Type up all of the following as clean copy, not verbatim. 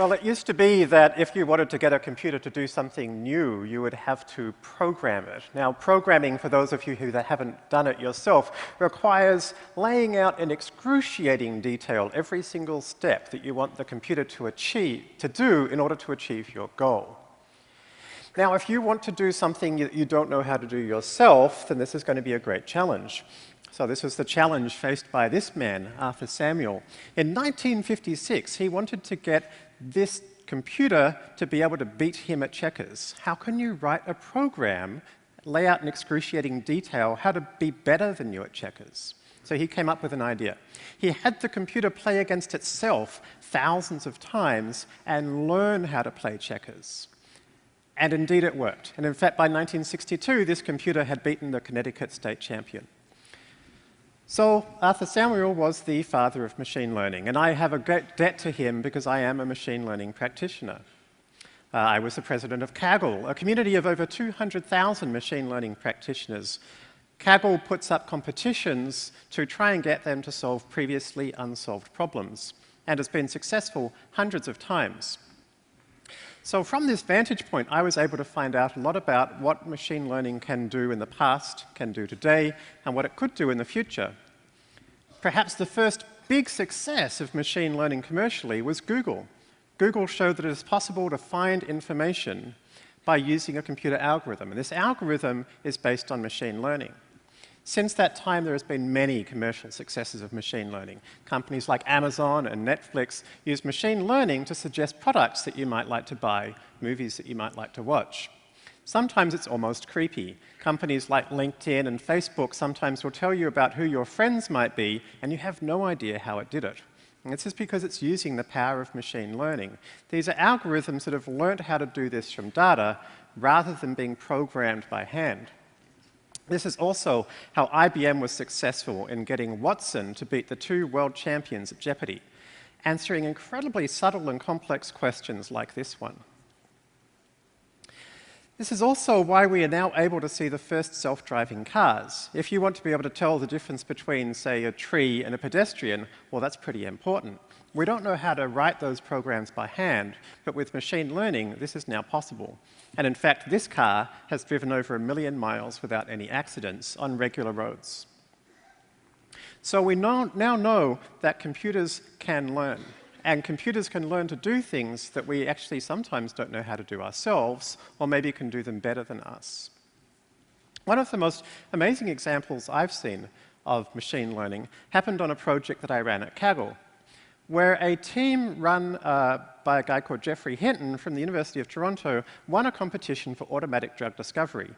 Well, it used to be that if you wanted to get a computer to do something new, you would have to program it. Now, programming, for those of you who haven't done it yourself, requires laying out in excruciating detail every single step that you want the computer to do in order to achieve your goal. Now, if you want to do something you don't know how to do yourself, then this is going to be a great challenge. So this was the challenge faced by this man, Arthur Samuel. In 1956, he wanted to get this computer to be able to beat him at checkers. How can you write a program, lay out in excruciating detail how to be better than you at checkers? So he came up with an idea. He had the computer play against itself thousands of times and learn how to play checkers. And indeed it worked. And in fact, by 1962, this computer had beaten the Connecticut state champion. So Arthur Samuel was the father of machine learning, and I have a great debt to him because I am a machine learning practitioner. I was the president of Kaggle, a community of over 200,000 machine learning practitioners. Kaggle puts up competitions to try and get them to solve previously unsolved problems, and has been successful hundreds of times. So from this vantage point, I was able to find out a lot about what machine learning can do in the past, can do today, and what it could do in the future. Perhaps the first big success of machine learning commercially was Google. Google showed that it is possible to find information by using a computer algorithm, and this algorithm is based on machine learning. Since that time, there has been many commercial successes of machine learning. Companies like Amazon and Netflix use machine learning to suggest products that you might like to buy, movies that you might like to watch. Sometimes it's almost creepy. Companies like LinkedIn and Facebook sometimes will tell you about who your friends might be, and you have no idea how it did it. And this is because it's using the power of machine learning. These are algorithms that have learned how to do this from data rather than being programmed by hand. This is also how IBM was successful in getting Watson to beat the two world champions at Jeopardy, answering incredibly subtle and complex questions like this one. This is also why we are now able to see the first self-driving cars. If you want to be able to tell the difference between, say, a tree and a pedestrian, well, that's pretty important. We don't know how to write those programs by hand, but with machine learning, this is now possible. And in fact, this car has driven over 1 million miles without any accidents on regular roads. So we now know that computers can learn. And computers can learn to do things that we actually sometimes don't know how to do ourselves, or maybe can do them better than us. One of the most amazing examples I've seen of machine learning happened on a project that I ran at Kaggle, where a team run by a guy called Geoffrey Hinton from the University of Toronto won a competition for automatic drug discovery.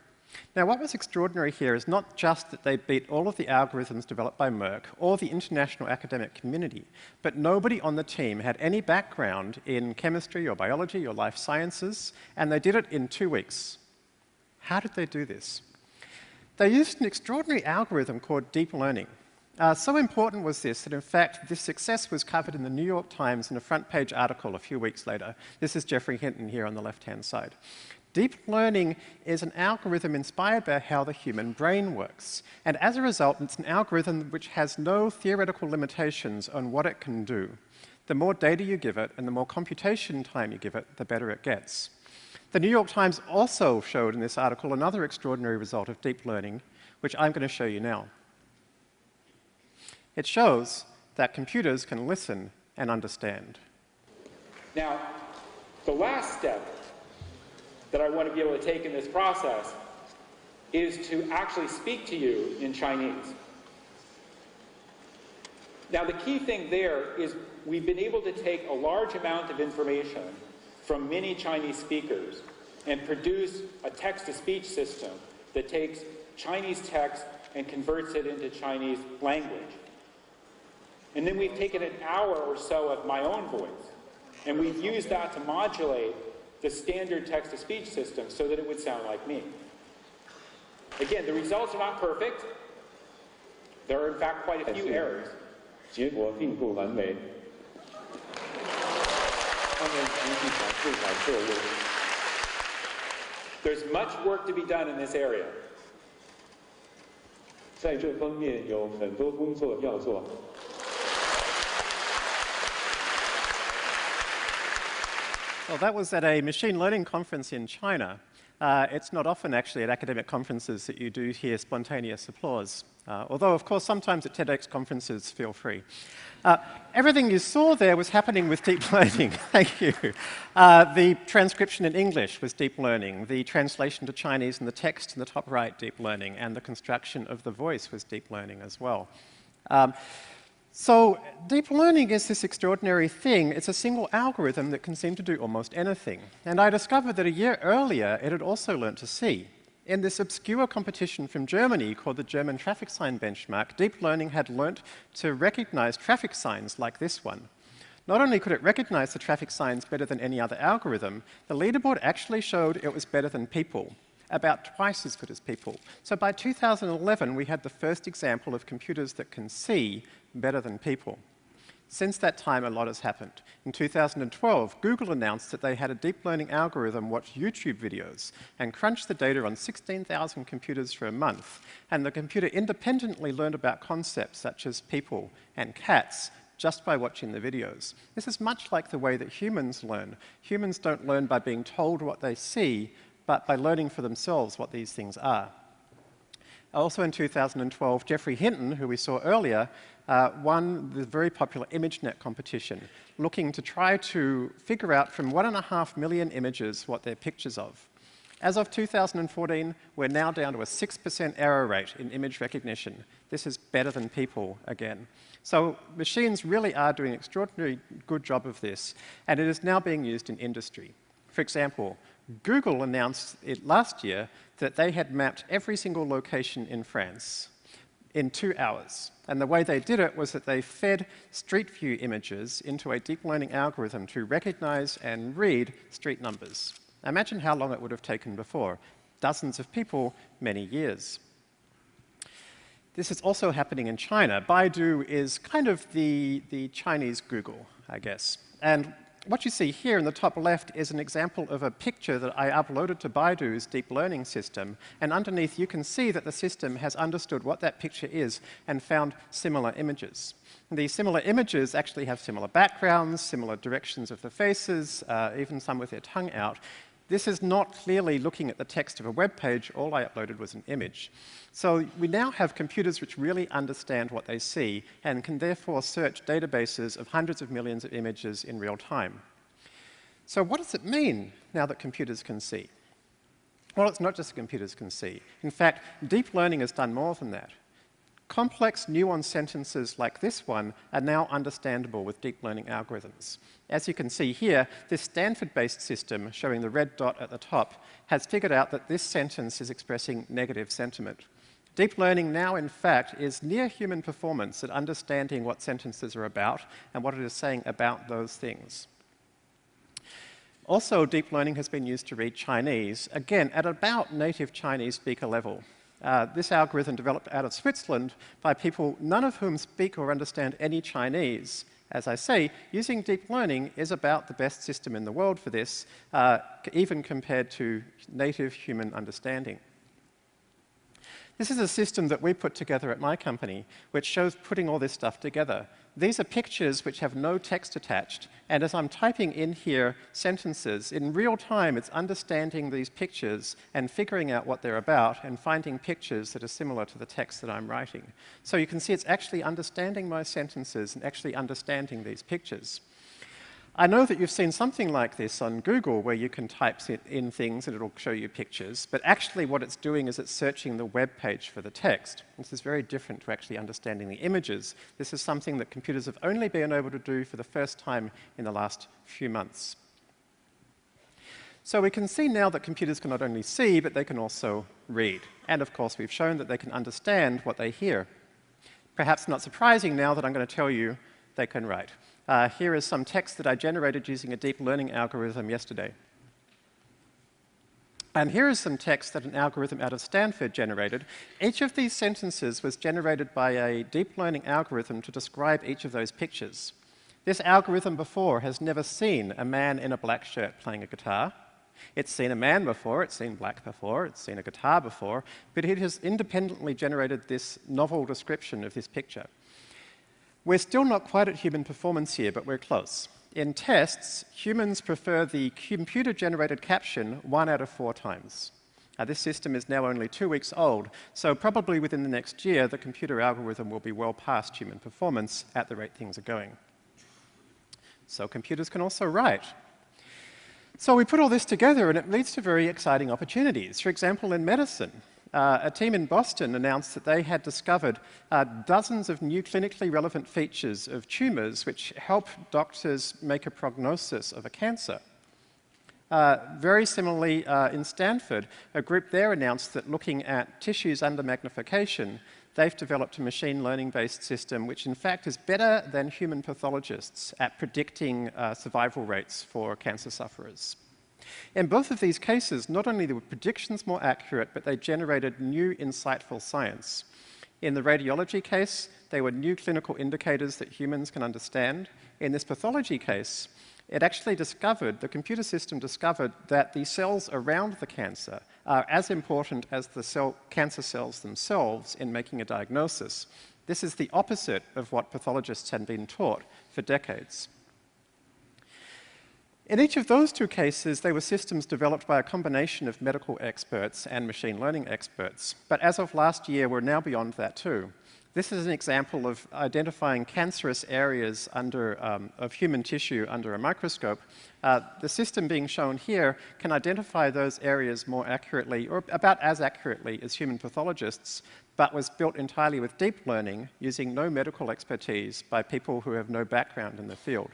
Now, what was extraordinary here is not just that they beat all of the algorithms developed by Merck or the international academic community, but nobody on the team had any background in chemistry or biology or life sciences, and they did it in 2 weeks. How did they do this? They used an extraordinary algorithm called deep learning. So important was this that, in fact, this success was covered in the New York Times in a front-page article a few weeks later. This is Geoffrey Hinton here on the left-hand side. Deep learning is an algorithm inspired by how the human brain works. And as a result, it's an algorithm which has no theoretical limitations on what it can do. The more data you give it and the more computation time you give it, the better it gets. The New York Times also showed in this article another extraordinary result of deep learning, which I'm going to show you now. It shows that computers can listen and understand. Now, the last step that I want to be able to take in this process is to actually speak to you in Chinese. Now, the key thing there is we've been able to take a large amount of information from many Chinese speakers and produce a text-to-speech system that takes Chinese text and converts it into Chinese language. And then we've taken an hour or so of my own voice, and we've used that to modulate the standard text-to-speech system so that it would sound like me. Again, the results are not perfect. There are, in fact, quite a few errors. 结果并不完美。他们集体反复改错误。There's much work to be done in this area. 在这方面有很多工作要做。Well, that was at a machine learning conference in China. It's not often, actually, at academic conferences that you do hear spontaneous applause. Although, of course, sometimes at TEDx conferences, feel free. Everything you saw there was happening with deep learning. Thank you. The transcription in English was deep learning. The translation to Chinese and the text in the top right, deep learning. And the construction of the voice was deep learning as well. So deep learning is this extraordinary thing. It's a single algorithm that can seem to do almost anything. And I discovered that a year earlier, it had also learned to see. In this obscure competition from Germany called the German Traffic Sign Benchmark, deep learning had learnt to recognize traffic signs like this one. Not only could it recognize the traffic signs better than any other algorithm, the leaderboard actually showed it was better than people, about twice as good as people. So by 2011, we had the first example of computers that can see better than people. Since that time, a lot has happened. In 2012, Google announced that they had a deep learning algorithm watch YouTube videos and crunch the data on 16,000 computers for a month. And the computer independently learned about concepts such as people and cats just by watching the videos. This is much like the way that humans learn. Humans don't learn by being told what they see, but by learning for themselves what these things are. Also in 2012, Geoffrey Hinton, who we saw earlier, won the very popular ImageNet competition, looking to try to figure out from 1.5 million images what they're pictures of. As of 2014, we're now down to a 6% error rate in image recognition. This is better than people again. So machines really are doing an extraordinarily good job of this, and it is now being used in industry. For example, Google announced last year that they had mapped every single location in France in 2 hours. And the way they did it was that they fed street view images into a deep learning algorithm to recognize and read street numbers. Imagine how long it would have taken before. Dozens of people, many years. This is also happening in China. Baidu is kind of the Chinese Google, I guess. And what you see here in the top left is an example of a picture that I uploaded to Baidu's deep learning system. And underneath, you can see that the system has understood what that picture is and found similar images. And these similar images actually have similar backgrounds, similar directions of the faces, even some with their tongue out. This is not clearly looking at the text of a web page. All I uploaded was an image. So we now have computers which really understand what they see and can therefore search databases of hundreds of millions of images in real time. So what does it mean now that computers can see? Well, it's not just that computers can see. In fact, deep learning has done more than that. Complex, nuanced sentences like this one are now understandable with deep learning algorithms. As you can see here, this Stanford-based system, showing the red dot at the top, has figured out that this sentence is expressing negative sentiment. Deep learning now, in fact, is near human performance at understanding what sentences are about and what it is saying about those things. Also, deep learning has been used to read Chinese, again, at about native Chinese speaker level. This algorithm developed out of Switzerland by people, none of whom speak or understand any Chinese. As I say, using deep learning is about the best system in the world for this, even compared to native human understanding. This is a system that we put together at my company, which shows putting all this stuff together. These are pictures which have no text attached, and as I'm typing in here sentences, in real time it's understanding these pictures and figuring out what they're about and finding pictures that are similar to the text that I'm writing. So you can see it's actually understanding my sentences and actually understanding these pictures. I know that you've seen something like this on Google where you can type in things and it'll show you pictures, but actually what it's doing is it's searching the web page for the text. This is very different to actually understanding the images. This is something that computers have only been able to do for the first time in the last few months. So we can see now that computers can not only see, but they can also read. And of course, we've shown that they can understand what they hear. Perhaps not surprising now that I'm going to tell you they can write. Here is some text that I generated using a deep learning algorithm yesterday. And here is some text that an algorithm out of Stanford generated. Each of these sentences was generated by a deep learning algorithm to describe each of those pictures. This algorithm before has never seen a man in a black shirt playing a guitar. It's seen a man before, it's seen black before, it's seen a guitar before, but it has independently generated this novel description of this picture. We're still not quite at human performance here, but we're close. in tests, humans prefer the computer-generated caption 1 out of 4 times. This system is now only 2 weeks old, so probably within the next year, the computer algorithm will be well past human performance at the rate things are going. So computers can also write. So we put all this together, and it leads to very exciting opportunities. For example, in medicine, a team in Boston announced that they had discovered dozens of new clinically relevant features of tumors which help doctors make a prognosis of a cancer. Very similarly, in Stanford, a group there announced that looking at tissues under magnification, they've developed a machine learning-based system which in fact is better than human pathologists at predicting survival rates for cancer sufferers. In both of these cases, not only were predictions more accurate, but they generated new insightful science. In the radiology case, they were new clinical indicators that humans can understand. In this pathology case, it actually discovered, the computer system discovered that the cells around the cancer are as important as the cancer cells themselves in making a diagnosis. This is the opposite of what pathologists had been taught for decades. In each of those 2 cases, they were systems developed by a combination of medical experts and machine learning experts. But as of last year, we're now beyond that too. This is an example of identifying cancerous areas of human tissue under a microscope. The system being shown here can identify those areas more accurately, or about as accurately as human pathologists, but was built entirely with deep learning using no medical expertise by people who have no background in the field.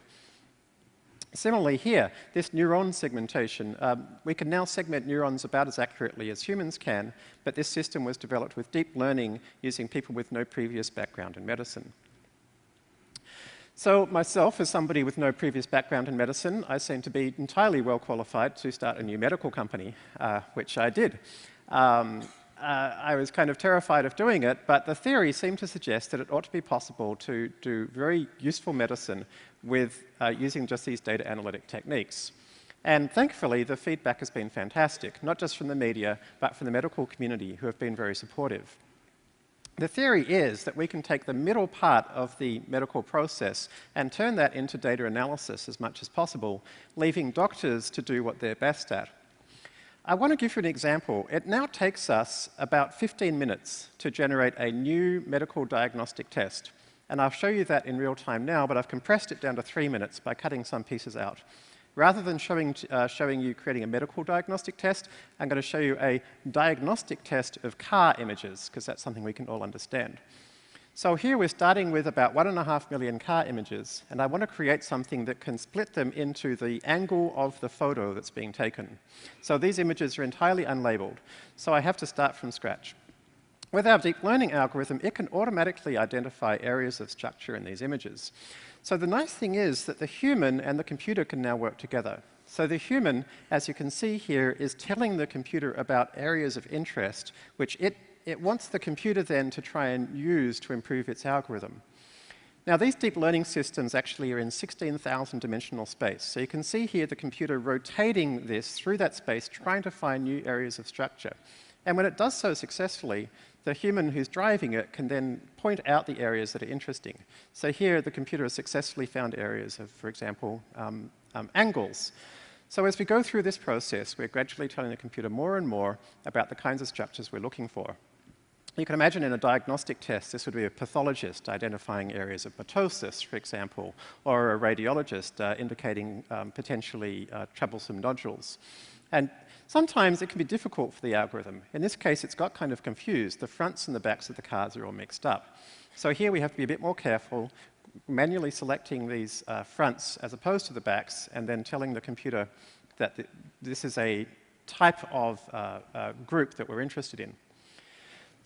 Similarly here, this neuron segmentation, we can now segment neurons about as accurately as humans can, but this system was developed with deep learning using people with no previous background in medicine. So myself, as somebody with no previous background in medicine, I seem to be entirely well qualified to start a new medical company, which I did. I was kind of terrified of doing it, but the theory seemed to suggest that it ought to be possible to do very useful medicine with using just these data analytic techniques. And thankfully, the feedback has been fantastic, not just from the media, but from the medical community, who have been very supportive. The theory is that we can take the middle part of the medical process and turn that into data analysis as much as possible, leaving doctors to do what they're best at. I want to give you an example. It now takes us about 15 minutes to generate a new medical diagnostic test. And I'll show you that in real time now, but I've compressed it down to 3 minutes by cutting some pieces out. Rather than showing you creating a medical diagnostic test, I'm going to show you a diagnostic test of car images, because that's something we can all understand. So here we're starting with about 1.5 million car images, and I want to create something that can split them into the angle of the photo that's being taken. So these images are entirely unlabeled, so I have to start from scratch. With our deep learning algorithm, it can automatically identify areas of structure in these images. So the nice thing is that the human and the computer can now work together. So the human, as you can see here, is telling the computer about areas of interest, which it wants the computer then to try and use to improve its algorithm. Now, these deep learning systems actually are in 16,000 dimensional space. So you can see here the computer rotating this through that space, trying to find new areas of structure. And when it does so successfully, the human who's driving it can then point out the areas that are interesting. So here, the computer has successfully found areas of, for example, angles. So as we go through this process, we're gradually telling the computer more and more about the kinds of structures we're looking for. You can imagine in a diagnostic test, this would be a pathologist identifying areas of mitosis, for example, or a radiologist indicating potentially troublesome nodules. And sometimes it can be difficult for the algorithm. In this case, it's got kind of confused. The fronts and the backs of the cars are all mixed up. So here we have to be a bit more careful, manually selecting these fronts as opposed to the backs, and then telling the computer that this is a type of group that we're interested in.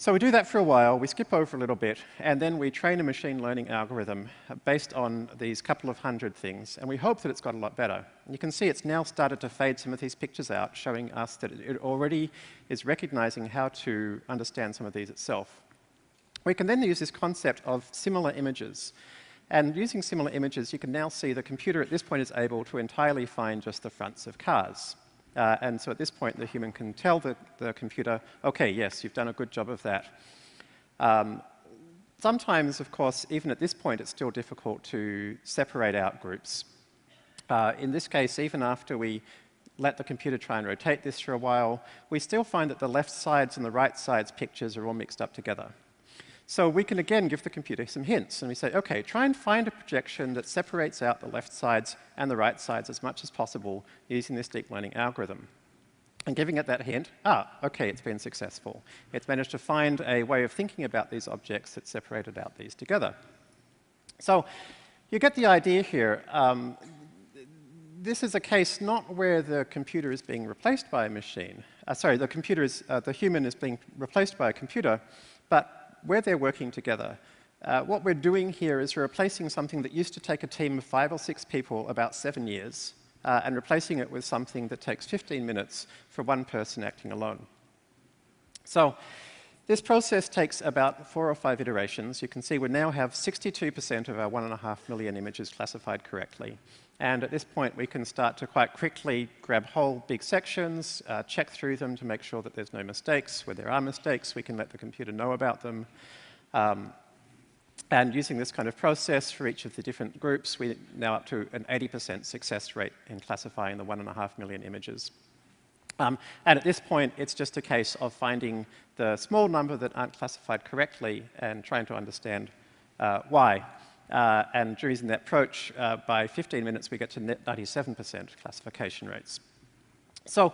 So we do that for a while, we skip over a little bit, and then we train a machine learning algorithm based on these couple of hundred things, and we hope that it's got a lot better. And you can see it's now started to fade some of these pictures out, showing us that it already is recognizing how to understand some of these itself. We can then use this concept of similar images. And using similar images, you can now see the computer at this point is able to entirely find just the fronts of cars. And so at this point, the human can tell the computer, OK, yes, you've done a good job of that. Sometimes, of course, even at this point, it's still difficult to separate out groups. In this case, even after we let the computer try and rotate this for a while, we still find that the left sides and the right sides pictures are all mixed up together. So we can again give the computer some hints, and we say, okay, try and find a projection that separates out the left sides and the right sides as much as possible using this deep learning algorithm. And giving it that hint, okay, it's been successful. It's managed to find a way of thinking about these objects that separated out these together. So you get the idea here. This is a case not where the computer is being replaced by a machine. The human is being replaced by a computer, but where they're working together. What we're doing here is we're replacing something that used to take a team of 5 or 6 people about 7 years, and replacing it with something that takes 15 minutes for one person acting alone. So this process takes about 4 or 5 iterations. You can see we now have 62% of our 1.5 million images classified correctly. And at this point, we can start to quite quickly grab whole big sections, check through them to make sure that there's no mistakes. Where there are mistakes, we can let the computer know about them. And using this kind of process for each of the different groups, we're now up to an 80% success rate in classifying the 1.5 million images. And at this point, it's just a case of finding the small number that aren't classified correctly and trying to understand why. And using that approach, by 15 minutes, we get to net 97% classification rates. So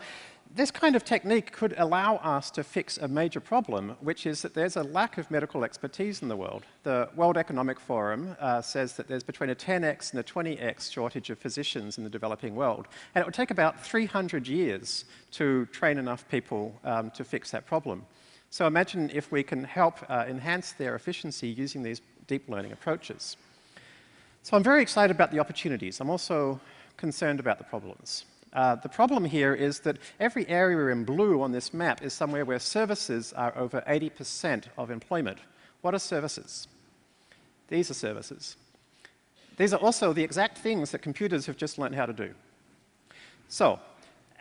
this kind of technique could allow us to fix a major problem, which is that there's a lack of medical expertise in the world. The World Economic Forum says that there's between a 10x and a 20x shortage of physicians in the developing world. And it would take about 300 years to train enough people to fix that problem. So imagine if we can help enhance their efficiency using these deep learning approaches. So I'm very excited about the opportunities. I'm also concerned about the problems. The problem here is that every area in blue on this map is somewhere where services are over 80% of employment. What are services? These are services. These are also the exact things that computers have just learned how to do. So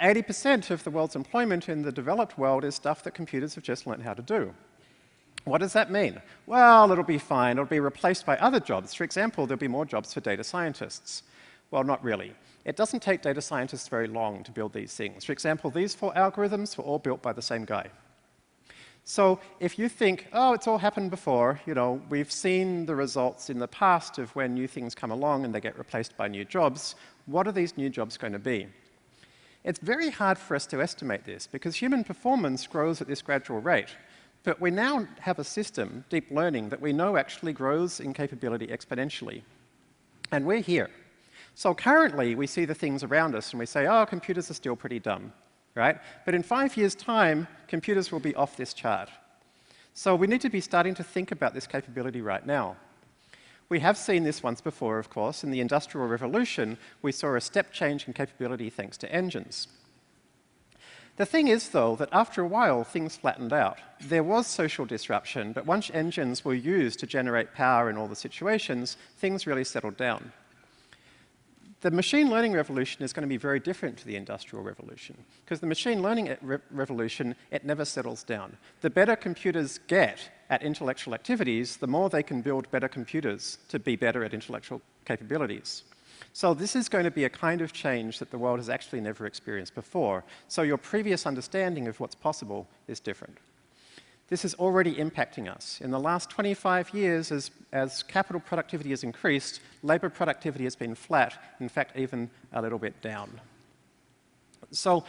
80% of the world's employment in the developed world is stuff that computers have just learned how to do. What does that mean? Well, it'll be fine. It'll be replaced by other jobs. For example, there'll be more jobs for data scientists. Well, not really. It doesn't take data scientists very long to build these things. For example, these 4 algorithms were all built by the same guy. So if you think, oh, it's all happened before, you know, we've seen the results in the past of when new things come along and they get replaced by new jobs, what are these new jobs going to be? It's very hard for us to estimate this because human performance grows at this gradual rate. But we now have a system, deep learning, that we know actually grows in capability exponentially. And we're here. So currently, we see the things around us and we say, oh, computers are still pretty dumb, right? But in 5 years' time, computers will be off this chart. So we need to be starting to think about this capability right now. We have seen this once before, of course. In the Industrial Revolution, we saw a step change in capability thanks to engines. The thing is, though, that after a while, things flattened out. There was social disruption, but once engines were used to generate power in all the situations, things really settled down. The machine learning revolution is going to be very different to the Industrial Revolution, because the machine learning revolution, it never settles down. The better computers get at intellectual activities, the more they can build better computers to be better at intellectual capabilities. So this is going to be a kind of change that the world has actually never experienced before. So your previous understanding of what's possible is different. This is already impacting us. In the last 25 years, as capital productivity has increased, labor productivity has been flat, in fact, even a little bit down. So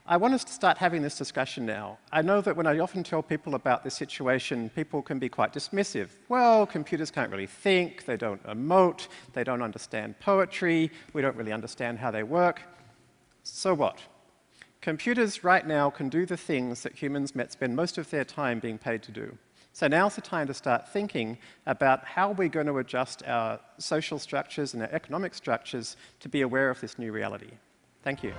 I want us to start having this discussion now. I know that when I often tell people about this situation, people can be quite dismissive. Well, computers can't really think, they don't emote, they don't understand poetry, we don't really understand how they work. So what? Computers right now can do the things that humans spend most of their time being paid to do. So now's the time to start thinking about how we're going to adjust our social structures and our economic structures to be aware of this new reality. Thank you.